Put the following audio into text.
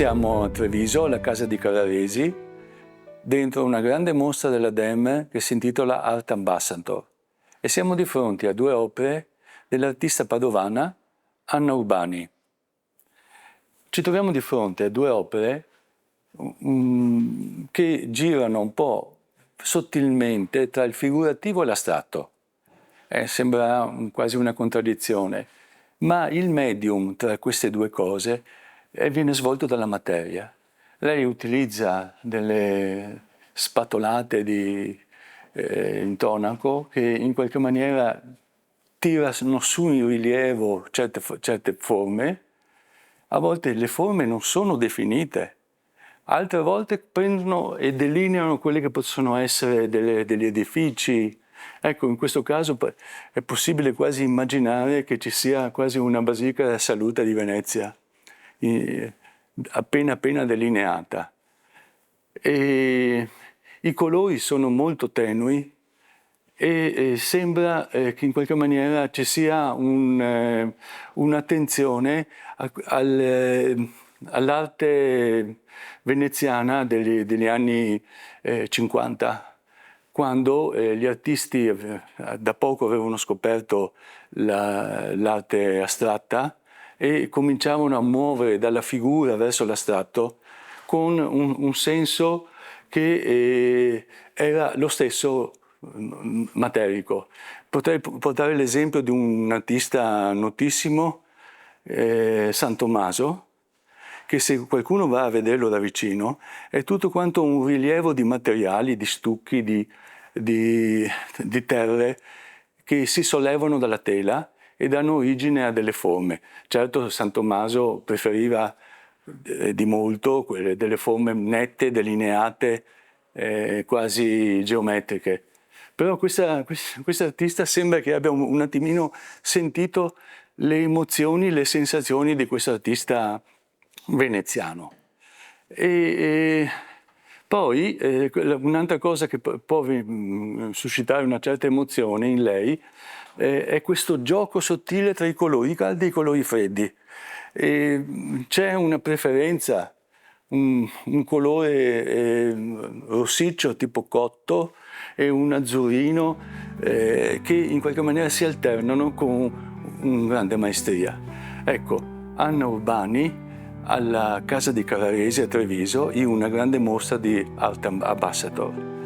Siamo a Treviso, alla casa di Carraresi, dentro una grande mostra della DEM che si intitola Art Ambassador, e siamo di fronte a due opere dell'artista padovana Anna Urbani. Ci troviamo di fronte a due opere che girano un po' sottilmente tra il figurativo e l'astratto. Sembra quasi una contraddizione, ma il medium tra queste due cose viene svolto dalla materia. Lei utilizza delle spatolate di intonaco che in qualche maniera tirano su in rilievo certe forme. A volte le forme non sono definite, altre volte prendono e delineano quelli che possono essere degli edifici. Ecco, in questo caso è possibile quasi immaginare che ci sia quasi una Basilica della Salute di Venezia, appena delineata. E i colori sono molto tenui e sembra che in qualche maniera ci sia un'attenzione all'arte veneziana degli anni 50, quando gli artisti da poco avevano scoperto l'arte astratta e cominciavano a muovere dalla figura verso l'astratto con un senso che era lo stesso materico. Potrei portare l'esempio di un artista notissimo, San Tommaso, che se qualcuno va a vederlo da vicino è tutto quanto un rilievo di materiali, di stucchi, di terre che si sollevano dalla tela e danno origine a delle forme. Certo, San Tommaso preferiva di molto delle forme nette, delineate, quasi geometriche. Però questa artista sembra che abbia un attimino sentito le emozioni, le sensazioni di questo artista veneziano. E poi un'altra cosa che può suscitare una certa emozione in lei è questo gioco sottile tra i colori caldi e i colori freddi. C'è una preferenza, un colore rossiccio tipo cotto e un azzurrino che in qualche maniera si alternano con una grande maestria. Ecco, Anna Urbani alla casa di Carraresi a Treviso in una grande mostra di Art Ambassador.